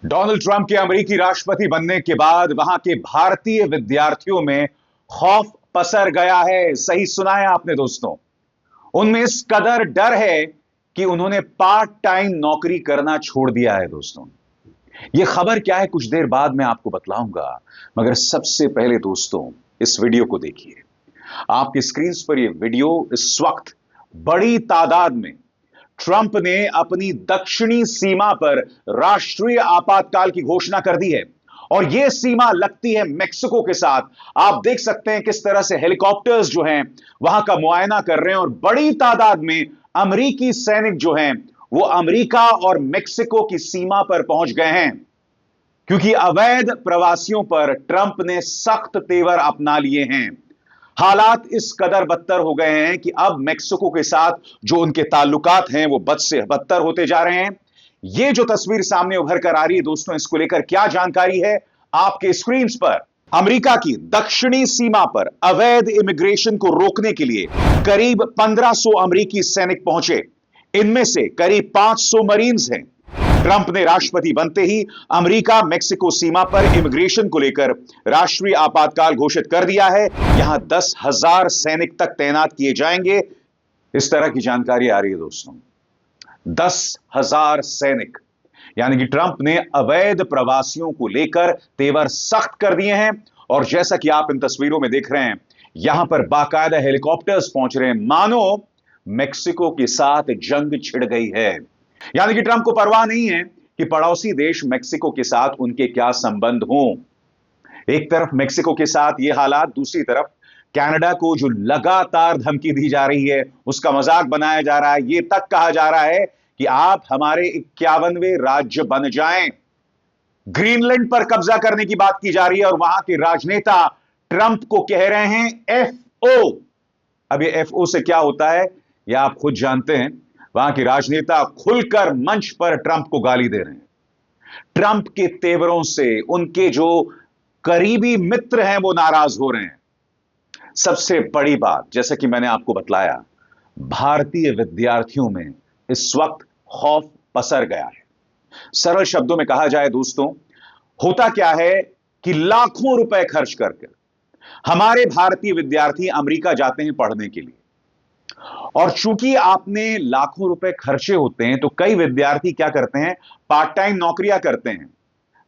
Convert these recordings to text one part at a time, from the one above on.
Donald Trump के अमेरिकी राष्ट्रपति बनने के बाद वहां के भारतीय विद्यार्थियों में खौफ पसर गया है। सही सुना है आपने दोस्तों। उनमें इस कदर डर है कि उन्होंने पार्ट टाइम नौकरी करना छोड़ दिया है दोस्तों। यह खबर क्या है कुछ देर बाद मैं आपको बतलाऊंगा, मगर सबसे पहले दोस्तों इस वीडियो को देखिए। आपकी स्क्रीन पर यह वीडियो इस वक्त बड़ी तादाद में ट्रंप ने अपनी दक्षिणी सीमा पर राष्ट्रीय आपातकाल की घोषणा कर दी है और यह सीमा लगती है मेक्सिको के साथ। आप देख सकते हैं किस तरह से हेलीकॉप्टर्स जो हैं वहां का मुआयना कर रहे हैं और बड़ी तादाद में अमेरिकी सैनिक जो हैं वो अमेरिका और मेक्सिको की सीमा पर पहुंच गए हैं, क्योंकि अवैध प्रवासियों पर ट्रंप ने सख्त तेवर अपना लिए हैं। हालात इस कदर बदतर हो गए हैं कि अब मेक्सिको के साथ जो उनके ताल्लुकात हैं वो बद से बदतर होते जा रहे हैं। ये जो तस्वीर सामने उभर कर आ रही है दोस्तों, इसको लेकर क्या जानकारी है आपके स्क्रीन पर। अमेरिका की दक्षिणी सीमा पर अवैध इमिग्रेशन को रोकने के लिए करीब 1500 अमेरिकी सैनिक पहुंचे। इनमें से करीब 500 मरीन्स हैं। ट्रंप ने राष्ट्रपति बनते ही अमेरिका मेक्सिको सीमा पर इमिग्रेशन को लेकर राष्ट्रीय आपातकाल घोषित कर दिया है। यहां 10,000 सैनिक तक तैनात किए जाएंगे, इस तरह की जानकारी आ रही है दोस्तों। 10,000 सैनिक, यानी कि ट्रंप ने अवैध प्रवासियों को लेकर तेवर सख्त कर दिए हैं। और जैसा कि आप इन तस्वीरों में देख रहे हैं, यहां पर बाकायदा हेलीकॉप्टर्स पहुंच रहे हैं, मानो मेक्सिको के साथ जंग छिड़ गई है। यानी कि ट्रंप को परवाह नहीं है कि पड़ोसी देश मेक्सिको के साथ उनके क्या संबंध हों। एक तरफ मेक्सिको के साथ ये हालात, दूसरी तरफ कनाडा को जो लगातार धमकी दी जा रही है, उसका मजाक बनाया जा रहा है। यह तक कहा जा रहा है कि आप हमारे 51वें राज्य बन जाएं। ग्रीनलैंड पर कब्जा करने की बात की जा रही है और वहां के राजनेता ट्रंप को कह रहे हैं एफओ। अब ये एफओ से क्या होता है यह आप खुद जानते हैं। वहां के राजनेता खुलकर मंच पर ट्रंप को गाली दे रहे हैं। ट्रंप के तेवरों से उनके जो करीबी मित्र हैं वो नाराज हो रहे हैं। सबसे बड़ी बात, जैसे कि मैंने आपको बतलाया, भारतीय विद्यार्थियों में इस वक्त खौफ पसर गया है। सरल शब्दों में कहा जाए दोस्तों, होता क्या है कि लाखों रुपए खर्च करके हमारे भारतीय विद्यार्थी अमेरिका जाते हैं पढ़ने के लिए, और चूंकि आपने लाखों रुपए खर्चे होते हैं तो कई विद्यार्थी क्या करते हैं, पार्ट टाइम नौकरियां करते हैं,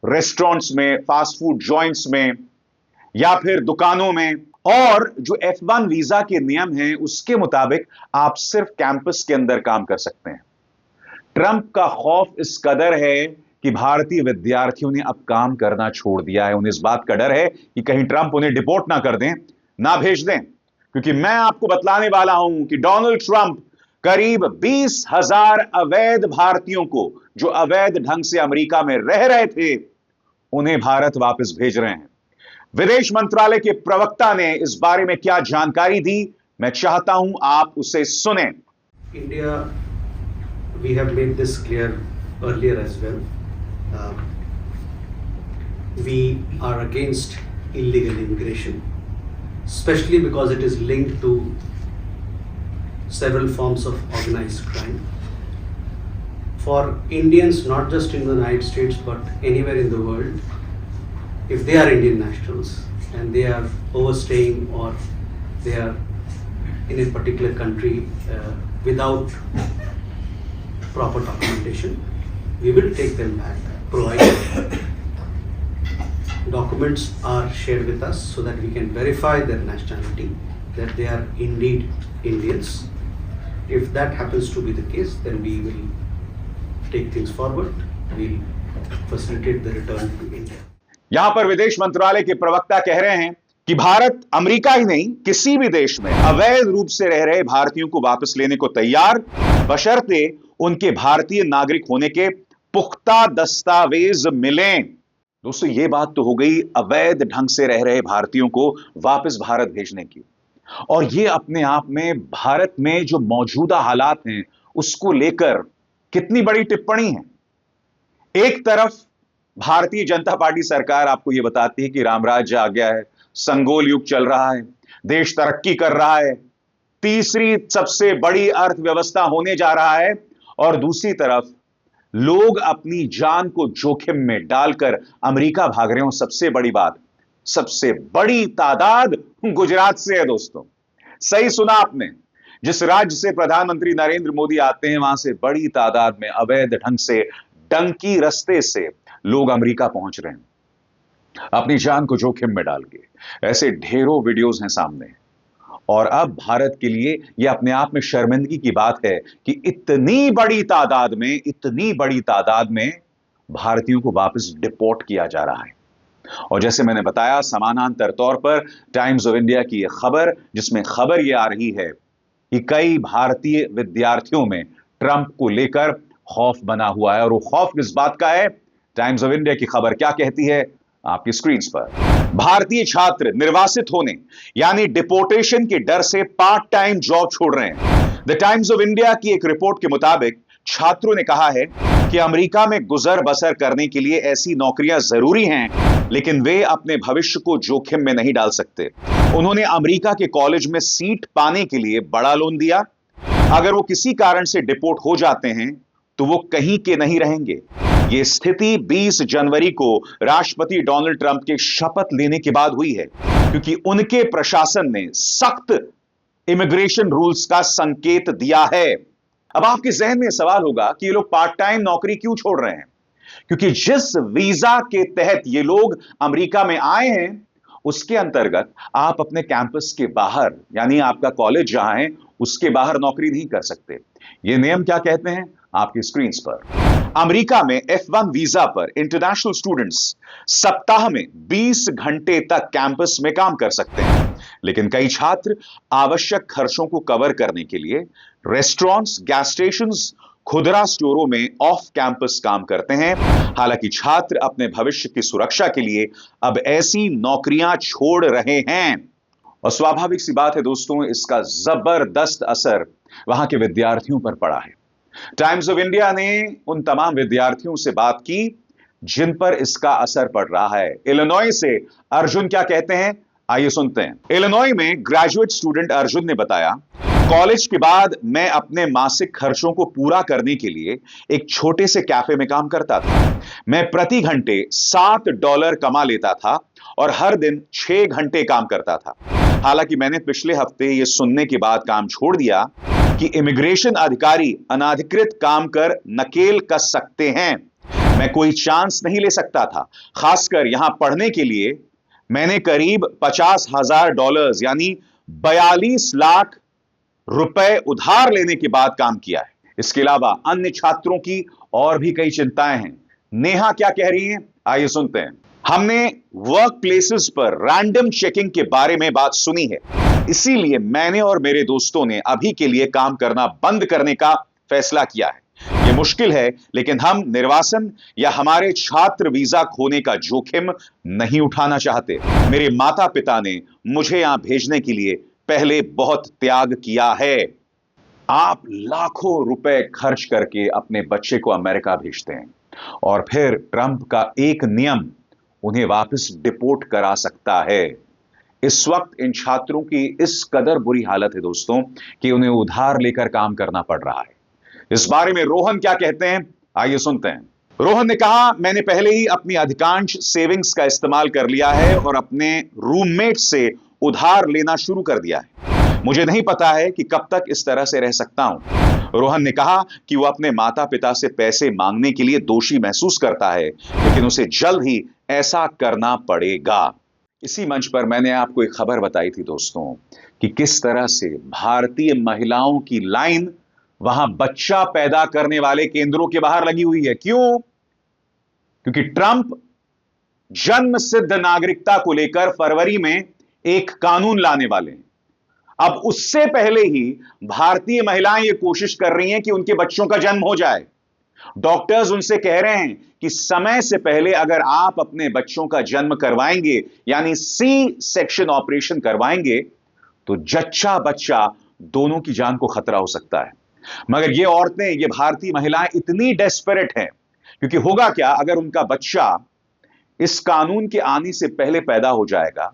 रेस्टोरेंट्स में, फास्ट फूड जॉइंट्स में या फिर दुकानों में। और जो F1 वीजा के नियम हैं उसके मुताबिक आप सिर्फ कैंपस के अंदर काम कर सकते हैं। ट्रंप का खौफ इस कदर है कि भारतीय विद्यार्थियों ने अब काम करना छोड़ दिया है। उन्हें इस बात का डर है कि कहीं ट्रंप उन्हें डिपोर्ट ना कर दें, ना भेज दें, क्योंकि मैं आपको बतलाने वाला हूं कि डोनाल्ड ट्रंप करीब 20,000 अवैध भारतीयों को, जो अवैध ढंग से अमेरिका में रह रहे थे, उन्हें भारत वापस भेज रहे हैं। विदेश मंत्रालय के प्रवक्ता ने इस बारे में क्या जानकारी दी, मैं चाहता हूं आप उसे सुने। India, we have made this clear earlier as well. We are against illegal immigration, especially because it is linked to several forms of organized crime. For Indians, not just in the United States but anywhere in the world, if they are Indian nationals and they are overstaying or they are in a particular country without proper documentation, we will take them back, provided documents are shared with us so that we can verify their nationality, that they are indeed Indians. If that happens to be the case, then we will take things forward. We'll facilitate the return to India. यहां पर विदेश मंत्रालय के प्रवक्ता कह रहे हैं कि भारत अमेरिका ही नहीं, किसी भी देश में अवैध रूप से रह रहे भारतीयों को वापस लेने को तैयार, बशर्ते उनके भारतीय नागरिक होने के पुख्ता दस्तावेज मिलें। दोस्तों ये बात तो हो गई अवैध ढंग से रह रहे भारतीयों को वापस भारत भेजने की, और ये अपने आप में भारत में जो मौजूदा हालात हैं उसको लेकर कितनी बड़ी टिप्पणी है। एक तरफ भारतीय जनता पार्टी सरकार आपको यह बताती है कि रामराज्य आ गया है, संगोल युग चल रहा है, देश तरक्की कर रहा है, तीसरी सबसे बड़ी अर्थव्यवस्था होने जा रहा है, और दूसरी तरफ लोग अपनी जान को जोखिम में डालकर अमेरिका भाग रहे हो। सबसे बड़ी बात, सबसे बड़ी तादाद गुजरात से है दोस्तों। सही सुना आपने। जिस राज्य से प्रधानमंत्री नरेंद्र मोदी आते हैं, वहां से बड़ी तादाद में अवैध ढंग से डंकी रास्ते से लोग अमेरिका पहुंच रहे हैं अपनी जान को जोखिम में डाल के। ऐसे ढेरों वीडियोस हैं सामने। और अब भारत के लिए यह अपने आप में शर्मिंदगी की बात है कि इतनी बड़ी तादाद में भारतीयों को वापस डिपोर्ट किया जा रहा है। और जैसे मैंने बताया, समानांतर तौर पर टाइम्स ऑफ इंडिया की यह खबर, जिसमें खबर यह आ रही है कि कई भारतीय विद्यार्थियों में ट्रंप को लेकर खौफ बना हुआ है। और वो खौफ किस बात का है? टाइम्स ऑफ इंडिया की खबर क्या कहती है आपकी स्क्रीन पर। भारतीय छात्र निर्वासित होने यानी डिपोर्टेशन के डर से पार्ट टाइम जॉब छोड़ रहे हैं। द टाइम्स ऑफ इंडिया की एक रिपोर्ट के मुताबिक छात्रों ने कहा है कि अमेरिका में गुजर बसर करने के लिए ऐसी नौकरियां जरूरी हैं, लेकिन वे अपने भविष्य को जोखिम में नहीं डाल सकते। उन्होंने अमेरिका के कॉलेज में सीट पाने के लिए बड़ा लोन दिया। अगर वो किसी कारण से डिपोर्ट हो जाते हैं तो वो कहीं के नहीं रहेंगे। यह स्थिति 20 जनवरी को राष्ट्रपति डोनाल्ड ट्रंप के शपथ लेने के बाद हुई है, क्योंकि उनके प्रशासन ने सख्त इमिग्रेशन रूल्स का संकेत दिया है। अब आपके जहन में सवाल होगा कि ये लोग पार्ट टाइम नौकरी क्यों छोड़ रहे हैं? क्योंकि जिस वीजा के तहत ये लोग अमेरिका में आए हैं, उसके अंतर्गत आप अपने कैंपस के बाहर, यानी आपका कॉलेज जहां है उसके बाहर नौकरी नहीं कर सकते। ये नियम क्या कहते हैं आपकी स्क्रीन पर। अमेरिका में F1 वीजा पर इंटरनेशनल स्टूडेंट्स सप्ताह में 20 घंटे तक कैंपस में काम कर सकते हैं, लेकिन कई छात्र आवश्यक खर्चों को कवर करने के लिए रेस्टोरेंट्स, गैस स्टेशंस, खुदरा स्टोरों में ऑफ कैंपस काम करते हैं। हालांकि छात्र अपने भविष्य की सुरक्षा के लिए अब ऐसी नौकरियां छोड़ रहे हैं। और स्वाभाविक सी बात है दोस्तों, इसका जबरदस्त असर वहां के विद्यार्थियों पर पड़ा है। टाइम्स ऑफ इंडिया ने उन तमाम विद्यार्थियों से बात की जिन पर इसका असर पड़ रहा है। इलिनॉय से अर्जुन क्या कहते हैं, आइए सुनते हैं। इलिनॉय में ग्रेजुएट स्टूडेंट अर्जुन ने बताया, कॉलेज के बाद मैं अपने मासिक खर्चों को पूरा करने के लिए एक छोटे से कैफे में काम करता था। मैं प्रति घंटे $7 कमा लेता था और हर दिन 6 घंटे काम करता था। हालांकि मैंने पिछले हफ्ते यह सुनने के बाद काम छोड़ दिया कि इमिग्रेशन अधिकारी अनाधिकृत काम कर नकेल कस सकते हैं। मैं कोई चांस नहीं ले सकता था। खासकर यहां पढ़ने के लिए मैंने करीब $50,000 यानी 42 लाख रुपए उधार लेने के बाद काम किया है। इसके अलावा अन्य छात्रों की और भी कई चिंताएं हैं। नेहा क्या कह रही हैं, आइए सुनते हैं। हमने वर्क प्लेसेस पर रैंडम चेकिंग के बारे में बात सुनी है, इसीलिए मैंने और मेरे दोस्तों ने अभी के लिए काम करना बंद करने का फैसला किया है। यह मुश्किल है, लेकिन हम निर्वासन या हमारे छात्र वीजा खोने का जोखिम नहीं उठाना चाहते। मेरे माता पिता ने मुझे यहां भेजने के लिए पहले बहुत त्याग किया है। आप लाखों रुपए खर्च करके अपने बच्चे को अमेरिका भेजते हैं और फिर ट्रंप का एक नियम उन्हें वापस डिपोर्ट करा सकता है। इस वक्त इन छात्रों की इस कदर बुरी हालत है दोस्तों कि उन्हें उधार लेकर काम करना पड़ रहा है। इस बारे में रोहन क्या कहते हैं, आइए सुनते हैं। रोहन ने कहा, मैंने पहले ही अपनी अधिकांश सेविंग्स का इस्तेमाल कर लिया है और अपने रूममेट से उधार लेना शुरू कर दिया है। मुझे नहीं पता है कि कब तक इस तरह से रह सकता हूं। रोहन ने कहा कि वो अपने माता पिता से पैसे मांगने के लिए दोषी महसूस करता है, लेकिन उसे जल्द ही ऐसा करना पड़ेगा। इसी मंच पर मैंने आपको एक खबर बताई थी दोस्तों कि किस तरह से भारतीय महिलाओं की लाइन वहां बच्चा पैदा करने वाले केंद्रों के बाहर लगी हुई है। क्यों? क्योंकि ट्रंप जन्म सिद्ध नागरिकता को लेकर फरवरी में एक कानून लाने वाले हैं। अब उससे पहले ही भारतीय महिलाएं यह कोशिश कर रही हैं कि उनके बच्चों का जन्म हो जाए। डॉक्टर्स उनसे कह रहे हैं कि समय से पहले अगर आप अपने बच्चों का जन्म करवाएंगे, यानी सी सेक्शन ऑपरेशन करवाएंगे, तो जच्चा बच्चा दोनों की जान को खतरा हो सकता है। मगर ये औरतें, ये भारतीय महिलाएं इतनी डेस्परेट हैं, क्योंकि होगा क्या अगर उनका बच्चा इस कानून के आने से पहले पैदा हो जाएगा,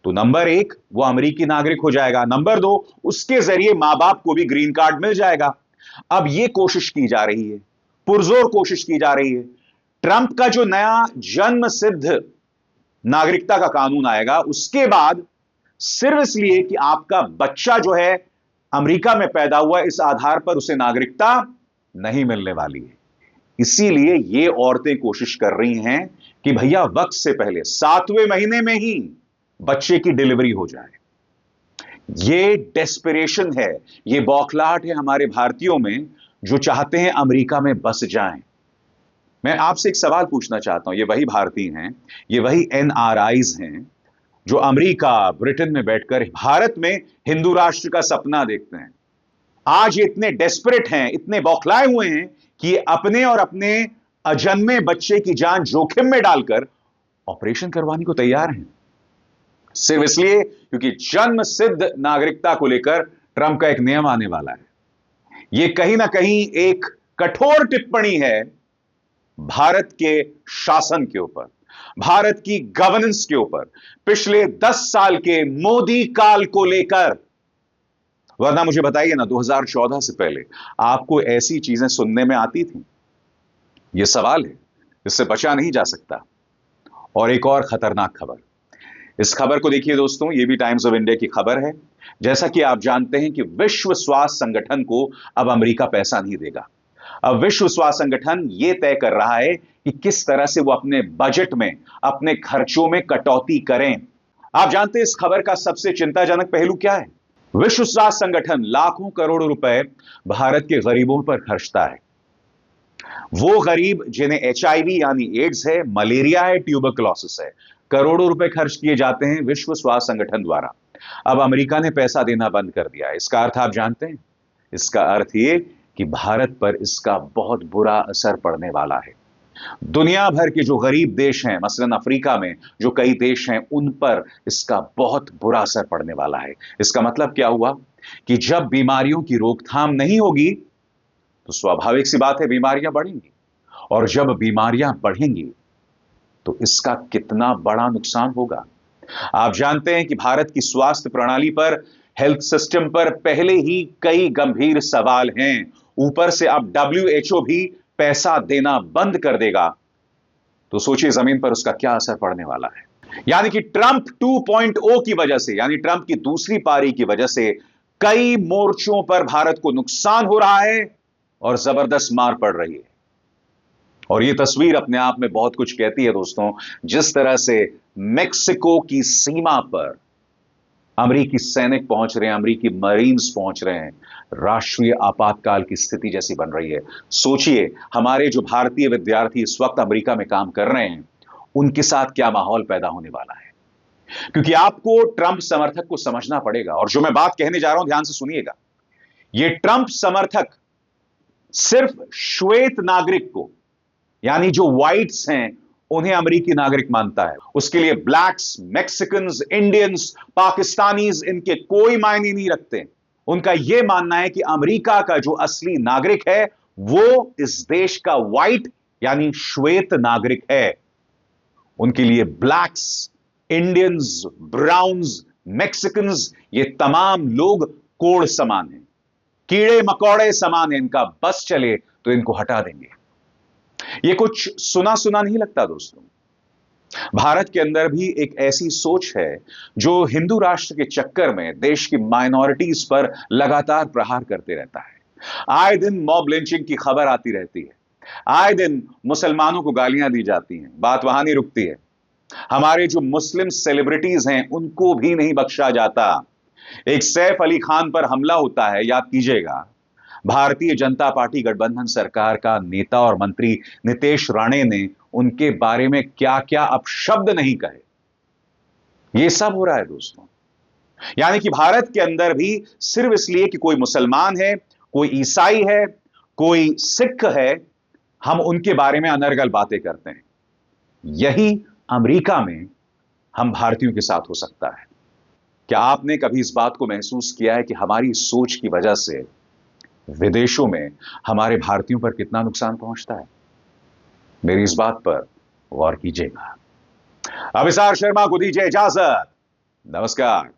तो नंबर 1 वो अमेरिकी नागरिक हो जाएगा, नंबर 2 उसके जरिए मां बाप को भी ग्रीन कार्ड मिल जाएगा। अब यह कोशिश की जा रही है पुरजोर कोशिश की जा रही है। ट्रंप का जो नया जन्म सिद्ध नागरिकता का कानून आएगा, उसके बाद सिर्फ इसलिए कि आपका बच्चा जो है अमेरिका में पैदा हुआ, इस आधार पर उसे नागरिकता नहीं मिलने वाली है। इसीलिए ये औरतें कोशिश कर रही हैं कि भैया वक्त से पहले 7वें महीने में ही बच्चे की डिलीवरी हो जाए। ये डेस्परेशन है, ये बौखलाहट है हमारे भारतीयों में, जो चाहते हैं अमेरिका में बस जाएं। मैं आपसे एक सवाल पूछना चाहता हूं, ये वही भारतीय हैं, ये वही एनआरआईज हैं जो अमेरिका, ब्रिटेन में बैठकर भारत में हिंदू राष्ट्र का सपना देखते हैं। आज ये इतने डेस्परेट हैं, इतने बौखलाए हुए हैं कि ये अपने और अपने अजन्मे बच्चे की जान जोखिम में डालकर ऑपरेशन करवाने को तैयार हैं, सिर्फ इसलिए क्योंकि जन्म सिद्ध नागरिकता को लेकर ट्रंप का एक नियम आने वाला है। यह कहीं ना कहीं एक कठोर टिप्पणी है भारत के शासन के ऊपर, भारत की गवर्नेंस के ऊपर, पिछले 10 साल के मोदी काल को लेकर। वरना मुझे बताइए ना, 2014 से पहले आपको ऐसी चीजें सुनने में आती थी? यह सवाल है, इससे बचा नहीं जा सकता। और एक और खतरनाक खबर, इस खबर को देखिए दोस्तों, यह भी टाइम्स ऑफ इंडिया की खबर है। जैसा कि आप जानते हैं कि विश्व स्वास्थ्य संगठन को अब अमेरिका पैसा नहीं देगा। अब विश्व स्वास्थ्य संगठन यह तय कर रहा है कि किस तरह से वो अपने बजट में, अपने खर्चों में कटौती करें। आप जानते हैं इस खबर का सबसे चिंताजनक पहलू क्या है? विश्व स्वास्थ्य संगठन लाखों करोड़ों रुपए भारत के गरीबों पर खर्चता है। वो गरीब जिन्हें एचआईवी यानी एड्स है, मलेरिया है, ट्यूबरकुलोसिस है, करोड़ों रुपए खर्च किए जाते हैं विश्व स्वास्थ्य संगठन द्वारा। अब अमेरिका ने पैसा देना बंद कर दिया है। इसका अर्थ आप जानते हैं? इसका अर्थ यह कि भारत पर इसका बहुत बुरा असर पड़ने वाला है। दुनिया भर के जो गरीब देश हैं, मसलन अफ्रीका में जो कई देश हैं, उन पर इसका बहुत बुरा असर पड़ने वाला है। इसका मतलब क्या हुआ कि जब बीमारियों की रोकथाम नहीं होगी तो स्वाभाविक सी बात है बीमारियां बढ़ेंगी, और जब बीमारियां बढ़ेंगी तो इसका कितना बड़ा नुकसान होगा। आप जानते हैं कि भारत की स्वास्थ्य प्रणाली पर, हेल्थ सिस्टम पर पहले ही कई गंभीर सवाल हैं। ऊपर से अब WHO भी पैसा देना बंद कर देगा, तो सोचिए जमीन पर उसका क्या असर पड़ने वाला है। यानी कि ट्रंप 2.0 की वजह से, यानी ट्रंप की दूसरी पारी की वजह से कई मोर्चों पर भारत को नुकसान हो रहा है और जबरदस्त मार पड़ रही है। और यह तस्वीर अपने आप में बहुत कुछ कहती है दोस्तों। जिस तरह से मेक्सिको की सीमा पर अमेरिकी सैनिक पहुंच रहे हैं, अमेरिकी मरीन्स पहुंच रहे हैं, राष्ट्रीय आपातकाल की स्थिति जैसी बन रही है। सोचिए हमारे जो भारतीय विद्यार्थी इस वक्त अमेरिका में काम कर रहे हैं, उनके साथ क्या माहौल पैदा होने वाला है। क्योंकि आपको ट्रंप समर्थक को समझना पड़ेगा, और जो मैं बात कहने जा रहा हूं ध्यान से सुनिएगा। यह ट्रंप समर्थक सिर्फ श्वेत नागरिक को, यानी जो व्हाइट्स हैं, उन्हें अमेरिकी नागरिक मानता है। उसके लिए ब्लैक्स, मैक्सिकन्स, इंडियंस, पाकिस्तानीज, इनके कोई मायने नहीं रखते। उनका यह मानना है कि अमेरिका का जो असली नागरिक है वो इस देश का व्हाइट यानी श्वेत नागरिक है। उनके लिए ब्लैक्स, इंडियंस, ब्राउन्स, मैक्सिकन्स, ये तमाम लोग कोड़ समान हैं, कीड़े मकोड़े समान हैं। इनका बस चले तो इनको हटा देंगे। ये कुछ सुना सुना नहीं लगता दोस्तों। भारत के अंदर भी एक ऐसी सोच है जो हिंदू राष्ट्र के चक्कर में देश की माइनॉरिटीज पर लगातार प्रहार करते रहता है। आए दिन मॉब लिंचिंग की खबर आती रहती है, आए दिन मुसलमानों को गालियां दी जाती हैं। बात वहां नहीं रुकती है, हमारे जो मुस्लिम सेलिब्रिटीज हैं उनको भी नहीं बख्शा जाता। एक सैफ अली खान पर हमला होता है, याद कीजिएगा, भारतीय जनता पार्टी गठबंधन सरकार का नेता और मंत्री नितेश राणे ने उनके बारे में क्या क्या अपशब्द नहीं कहे। यह सब हो रहा है दोस्तों। यानी कि भारत के अंदर भी सिर्फ इसलिए कि कोई मुसलमान है, कोई ईसाई है, कोई सिख है, हम उनके बारे में अनर्गल बातें करते हैं। यही अमेरिका में हम भारतीयों के साथ हो सकता है। क्या आपने कभी इस बात को महसूस किया है कि हमारी सोच की वजह से विदेशों में हमारे भारतीयों पर कितना नुकसान पहुंचता है? मेरी इस बात पर गौर कीजिएगा। अभिसार शर्मा को दीजिए इजाजत। नमस्कार।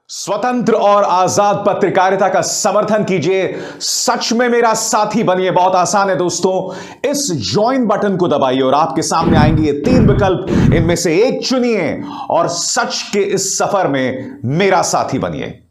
स्वतंत्र और आजाद पत्रकारिता का समर्थन कीजिए, सच में मेरा साथी बनिए। बहुत आसान है दोस्तों, इस ज्वाइन बटन को दबाइए और आपके सामने आएंगे ये 3 विकल्प, इनमें से एक चुनिए और सच के इस सफर में मेरा साथी बनिए।